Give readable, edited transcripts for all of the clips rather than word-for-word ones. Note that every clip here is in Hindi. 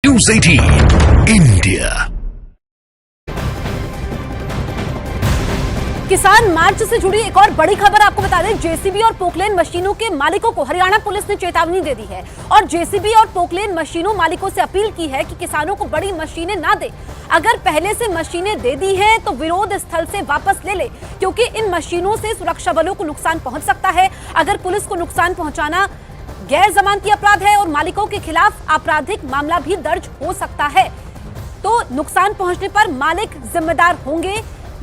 News 18 India। किसान मार्च से जुड़ी एक और बड़ी खबर आपको बता दें, जेसीबी और पोकलेन मशीनों के मालिकों को हरियाणा पुलिस ने चेतावनी दे दी है और जेसीबी और पोकलेन मशीनों मालिकों से अपील की है कि किसानों को बड़ी मशीनें ना दे। अगर पहले से मशीनें दे दी हैं तो विरोध स्थल से वापस ले ले, क्योंकि इन मशीनों से सुरक्षा बलों को नुकसान पहुंच सकता है। अगर पुलिस को नुकसान पहुंचाना गैर जमानती अपराध है और मालिकों के खिलाफ आपराधिक मामला भी दर्ज हो सकता है, तो नुकसान पहुंचने पर मालिक जिम्मेदार होंगे।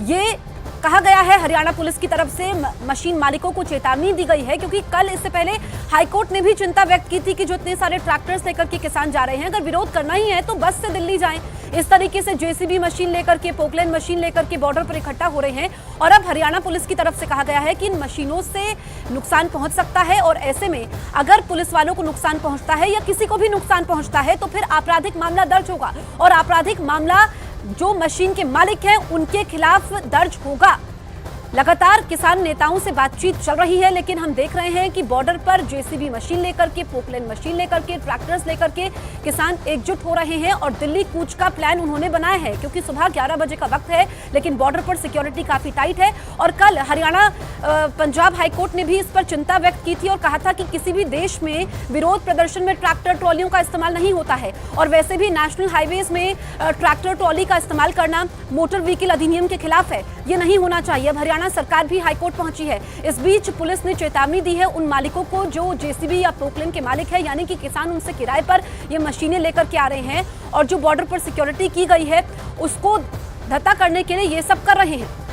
ये कहा गया है हरियाणा पुलिस की तरफ से। मशीन मालिकों को चेतावनी दी गई है, क्योंकि कल इससे पहले हाईकोर्ट ने भी चिंता व्यक्त की थी कि जो इतने सारे ट्रैक्टर्स लेकर के किसान जा रहे हैं, अगर विरोध करना ही है तो बस से दिल्ली जाएं। इस तरीके से जेसीबी मशीन लेकर के, पोकलेन मशीन लेकर के बॉर्डर पर इकट्ठा हो रहे हैं और अब हरियाणा पुलिस की तरफ से कहा गया है कि इन मशीनों से नुकसान पहुंच सकता है और ऐसे में अगर पुलिस वालों को नुकसान पहुंचता है या किसी को भी नुकसान पहुंचता है तो फिर आपराधिक मामला दर्ज होगा और आपराधिक मामला जो मशीन के मालिक हैं उनके खिलाफ दर्ज होगा। लगातार किसान नेताओं से बातचीत चल रही है, लेकिन हम देख रहे हैं कि बॉर्डर पर जेसीबी मशीन लेकर के, पोकलेन मशीन लेकर के, ट्रैक्टर्स लेकर के किसान एकजुट हो रहे हैं और दिल्ली कूच का प्लान उन्होंने बनाया है, क्योंकि सुबह 11 बजे का वक्त है, लेकिन बॉर्डर पर सिक्योरिटी काफी टाइट है। और कल हरियाणा पंजाब हाईकोर्ट ने भी इस पर चिंता व्यक्त की थी और कहा था कि किसी भी देश में विरोध प्रदर्शन में ट्रैक्टर ट्रॉलियों का इस्तेमाल नहीं होता है और वैसे भी नेशनल हाईवेज में ट्रैक्टर ट्रॉली का इस्तेमाल करना मोटर व्हीकल अधिनियम के खिलाफ है, ये नहीं होना चाहिए। अब हरियाणा सरकार भी हाईकोर्ट पहुंची है। इस बीच पुलिस ने चेतावनी दी है उन मालिकों को जो जेसीबी या पोकलेन के मालिक है, यानी कि किसान उनसे किराए पर ये मशीनें लेकर के आ रहे हैं और जो बॉर्डर पर सिक्योरिटी की गई है उसको धत्ता करने के लिए ये सब कर रहे हैं।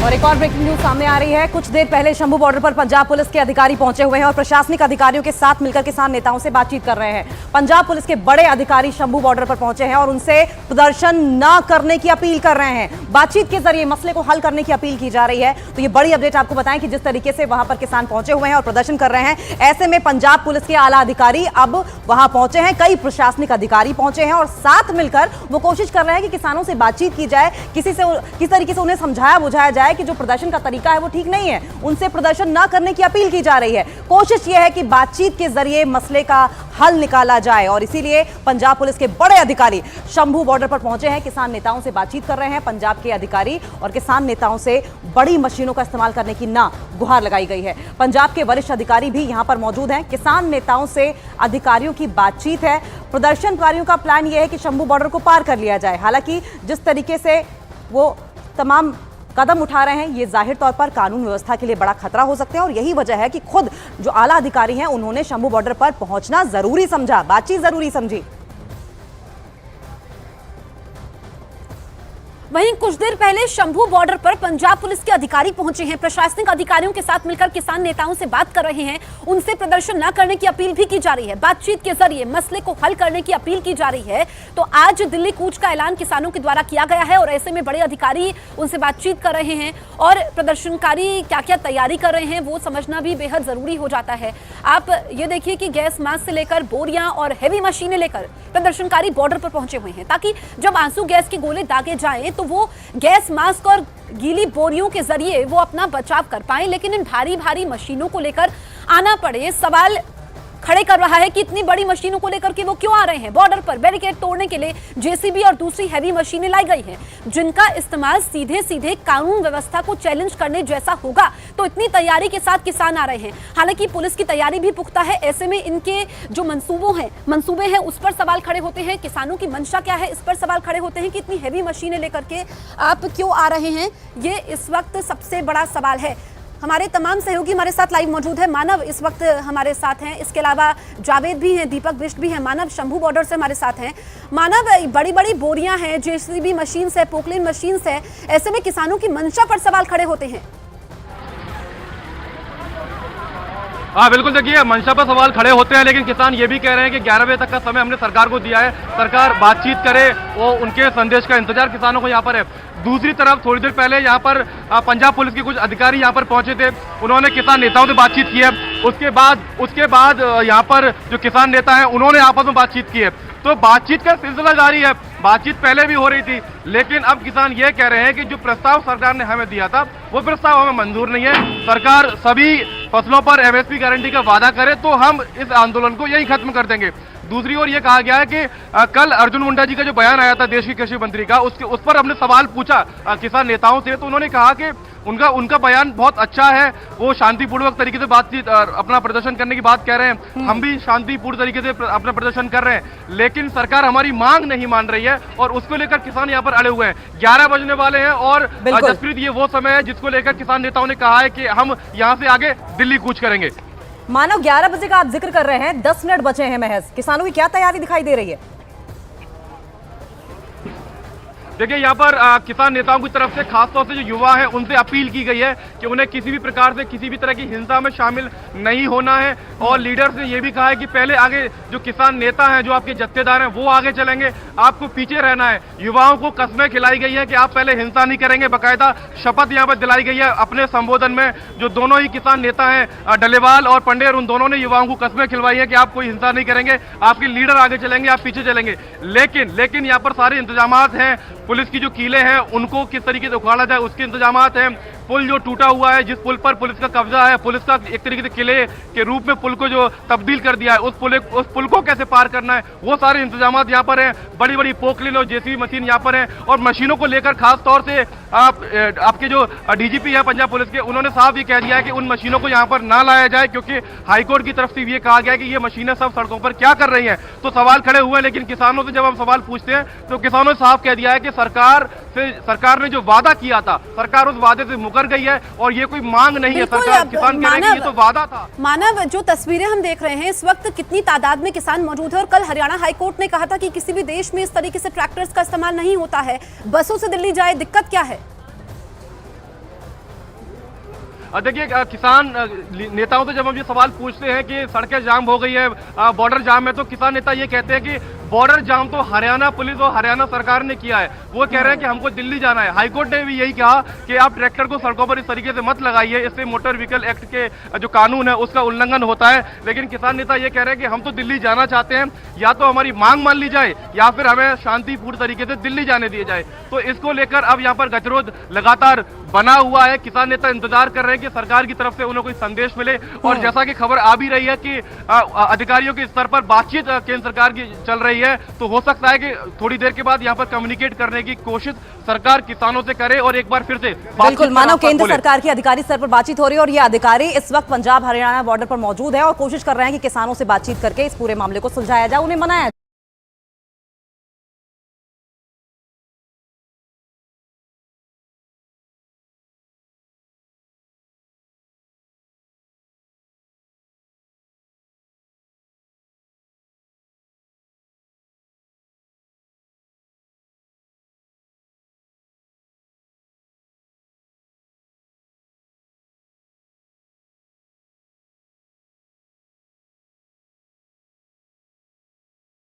और एक और ब्रेकिंग न्यूज सामने आ रही है। कुछ देर पहले शंभू बॉर्डर पर पंजाब पुलिस के अधिकारी पहुंचे हुए हैं और प्रशासनिक अधिकारियों के साथ मिलकर किसान नेताओं से बातचीत कर रहे हैं। पंजाब पुलिस के बड़े अधिकारी शंभू बॉर्डर पर पहुंचे हैं और उनसे प्रदर्शन न करने की अपील कर रहे हैं। बातचीत के जरिए मसले को हल करने की अपील की जा रही है। तो ये बड़ी अपडेट आपको बताएं कि जिस तरीके से वहां पर किसान पहुंचे हुए हैं और प्रदर्शन कर रहे हैं, ऐसे में पंजाब पुलिस के आला अधिकारी अब वहां पहुंचे हैं, कई प्रशासनिक अधिकारी पहुंचे हैं और साथ मिलकर वो कोशिश कर रहे हैं कि किसानों से बातचीत की जाए, किस तरीके से उन्हें समझाया बुझाया जाए कि जो प्रदर्शन का तरीका है वो ठीक नहीं है, उनसे प्रदर्शन ना करने की अपील की जा रही है। कोशिश यह है कि बातचीत के जरिए मसले का हल निकाला जाए और इसीलिए पंजाब पुलिस के बड़े अधिकारी शंभू बॉर्डर पर पहुंचे हैं, किसान नेताओं से बातचीत कर रहे हैं। पंजाब के अधिकारी और किसान नेताओं से बड़ी मशीनों का इस्तेमाल करने की ना गुहार लगाई गई है। पंजाब के वरिष्ठ अधिकारी भी यहां पर मौजूद हैं। किसान नेताओं से अधिकारियों की बातचीत है। प्रदर्शनकारियों का प्लान यह है कि शंभू बॉर्डर को पार कर लिया जाए। हालांकि जिस तरीके से वो तमाम कदम उठा रहे हैं, ये जाहिर तौर पर कानून व्यवस्था के लिए बड़ा खतरा हो सकते हैं और यही वजह है कि खुद जो आला अधिकारी हैं उन्होंने शंभू बॉर्डर पर पहुंचना जरूरी समझा, बातचीत जरूरी समझी। वहीं कुछ देर पहले शंभू बॉर्डर पर पंजाब पुलिस के अधिकारी पहुंचे हैं, प्रशासनिक अधिकारियों के साथ मिलकर किसान नेताओं से बात कर रहे हैं, उनसे प्रदर्शन न करने की अपील भी की जा रही है। बातचीत के जरिए मसले को हल करने की अपील की जा रही है। तो आज दिल्ली कूच का ऐलान किसानों के द्वारा किया गया है और ऐसे में बड़े अधिकारी उनसे बातचीत कर रहे हैं और प्रदर्शनकारी क्या क्या तैयारी कर रहे हैं वो समझना भी बेहद जरूरी हो जाता है। आप ये देखिए कि गैस मास्क से लेकर बोरियां और हेवी मशीनें लेकर प्रदर्शनकारी बॉर्डर पर पहुंचे हुए हैं, ताकि जब आंसू गैस के गोले दागे जाएं तो वो गैस मास्क और गीली बोरियों के जरिए वो अपना बचाव कर पाए। लेकिन इन भारी भारी मशीनों को लेकर आना पड़े, सवाल खड़े कर रहा है कि इतनी बड़ी मशीनों को लेकर के वो क्यों आ रहे हैं। बॉर्डर पर बैरिकेड तोड़ने के लिए जेसीबी और दूसरी हैवी मशीनें लाई गई हैं, जिनका इस्तेमाल सीधे सीधे कानून व्यवस्था को चैलेंज करने जैसा होगा। तो इतनी तैयारी के साथ किसान आ रहे हैं। हालांकि पुलिस की तैयारी भी पुख्ता है, ऐसे में इनके जो मंसूबे हैं उस पर सवाल खड़े होते हैं। किसानों की मंशा क्या है, इस पर सवाल खड़े होते हैं कि इतनी हैवी मशीनें लेकर के आप क्यों आ रहे हैं, ये इस वक्त सबसे बड़ा सवाल है। हमारे तमाम सहयोगी हमारे साथ लाइव मौजूद है। मानव इस वक्त हमारे साथ हैं, इसके अलावा जावेद भी हैं, दीपक बिष्ट भी हैं। मानव शंभू बॉर्डर से हमारे साथ हैं। मानव, बड़ी बड़ी बोरियां हैं, जेसीबी मशीन से, पोकलेन मशीन से, ऐसे में किसानों की मंशा पर सवाल खड़े होते हैं। हाँ बिल्कुल, देखिए मंशा पर सवाल खड़े होते हैं, लेकिन किसान ये भी कह रहे हैं कि 11 बजे तक का समय हमने सरकार को दिया है, सरकार बातचीत करे, वो उनके संदेश का इंतजार किसानों को यहाँ पर है। दूसरी तरफ थोड़ी देर पहले यहाँ पर पंजाब पुलिस के कुछ अधिकारी यहाँ पर पहुंचे थे, उन्होंने किसान नेताओं से बातचीत की है। उसके बाद यहाँ पर जो किसान नेता हैं उन्होंने आपस में बातचीत की है। तो बातचीत का सिलसिला जारी है। बातचीत पहले भी हो रही थी, लेकिन अब किसान ये कह रहे हैं कि जो प्रस्ताव सरकार ने हमें दिया था वो प्रस्ताव हमें मंजूर नहीं है। सरकार सभी फसलों पर एमएसपी गारंटी का वादा करे तो हम इस आंदोलन को यही खत्म कर देंगे। दूसरी ओर ये कहा गया है कि कल अर्जुन मुंडा जी का जो बयान आया था देश के कृषि मंत्री का, उस पर हमने सवाल पूछा किसान नेताओं से, तो उन्होंने कहा कि उनका बयान बहुत अच्छा है, वो शांतिपूर्वक तरीके से बातचीत अपना प्रदर्शन करने की बात कह रहे हैं, हम भी शांतिपूर्ण तरीके से अपना प्रदर्शन कर रहे हैं, लेकिन सरकार हमारी मांग नहीं मान रही है और उसको लेकर किसान यहाँ पर अड़े हुए हैं। 11 बजने वाले हैं और जसप्रीत ये वो समय है जिसको लेकर किसान नेताओं ने कहा है कि हम यहाँ से आगे दिल्ली कूच करेंगे। मानव 11 बजे का आप जिक्र कर रहे हैं, 10 मिनट बचे हैं महज, किसानों की क्या तैयारी दिखाई दे रही है? देखिए यहाँ पर किसान नेताओं की तरफ से खासतौर से जो युवा हैं उनसे अपील की गई है कि उन्हें किसी भी प्रकार से किसी भी तरह की हिंसा में शामिल नहीं होना है और लीडर्स ने यह भी कहा है कि पहले आगे जो किसान नेता हैं, जो आपके जत्थेदार हैं, वो आगे चलेंगे, आपको पीछे रहना है। युवाओं को कस्में खिलाई गई है कि आप पहले हिंसा नहीं करेंगे, बाकायदा शपथ यहाँ पर दिलाई गई है। अपने संबोधन में जो दोनों ही किसान नेता हैं डलेवाल और पंडेर, उन दोनों ने युवाओं को कस्में खिलवाई है कि आप कोई हिंसा नहीं करेंगे, आपके लीडर आगे चलेंगे, आप पीछे चलेंगे। लेकिन यहाँ पर सारे इंतजामात हैं, पुलिस की जो कीलें हैं उनको किस तरीके से उखाड़ा जाए उसके इंतजामात हैं। पुल जो टूटा हुआ है, जिस पुल पर पुलिस का कब्जा है, पुलिस का एक तरीके से किले के रूप में पुल को जो तब्दील कर दिया है, उस पुल को कैसे पार करना है, वो सारे इंतजामात यहाँ पर हैं। बड़ी बड़ी पोकलिन और जेसीबी मशीन यहाँ पर हैं और मशीनों को लेकर खास तौर से आपके जो डीजीपी है पंजाब पुलिस के, उन्होंने साफ ये कह दिया है कि उन मशीनों को यहाँ पर ना लाया जाए, क्योंकि हाईकोर्ट की तरफ से ये कहा गया है कि ये मशीनें सब सड़कों पर क्या कर रही हैं। तो सवाल खड़े हुए हैं, लेकिन किसानों से जब हम सवाल पूछते हैं तो किसानों ने साफ कह दिया है कि सरकार ने जो वादा किया था, सरकार उस वादे से मुकर गई है और ये कोई मांग नहीं है। सरकार किसान कह रहे हैं कि ये तो वादा था। मानव, जो तस्वीरें हम देख रहे हैं इस वक्त कितनी तादाद में किसान मौजूद है और कल हरियाणा हाईकोर्ट ने कहा था कि किसी भी देश में इस तरीके से ट्रैक्टर्स का इस्तेमाल नहीं होता है, बसों से दिल्ली जाए, दिक्कत क्या है? देखिए किसान नेताओं से जब हम ये सवाल पूछते हैं कि सड़कें जाम हो गई है, बॉर्डर जाम है, तो किसान नेता ये कहते हैं कि बॉर्डर जाम तो हरियाणा पुलिस और हरियाणा सरकार ने किया है, वो कह रहे हैं कि हमको दिल्ली जाना है। हाईकोर्ट ने भी यही कहा कि आप ट्रैक्टर को सड़कों पर इस तरीके से मत लगाइए, इससे मोटर व्हीकल एक्ट के जो कानून है उसका उल्लंघन होता है। लेकिन किसान नेता ये कह रहे हैं कि हम तो दिल्ली जाना चाहते हैं, या तो हमारी मांग मान ली जाए या फिर हमें शांतिपूर्ण तरीके से दिल्ली जाने दिए जाए। तो इसको लेकर अब यहाँ पर गतिरोध लगातार बना हुआ है। किसान नेता इंतजार कर रहे हैं कि सरकार की तरफ से उन्हें कोई संदेश मिले और जैसा कि खबर आ भी रही है कि अधिकारियों के स्तर पर बातचीत केंद्र सरकार की चल रही है, तो हो सकता है कि थोड़ी देर के बाद यहाँ पर कम्युनिकेट करने की कोशिश सरकार किसानों से करे और एक बार फिर से बिल्कुल मानव, केंद्र सरकार की अधिकारी स्तर पर बातचीत हो रही है और ये अधिकारी इस वक्त पंजाब हरियाणा बॉर्डर पर मौजूद है और कोशिश कर रहे हैं कि किसानों से बातचीत करके इस पूरे मामले को सुलझाया जाए, उन्हें मनाया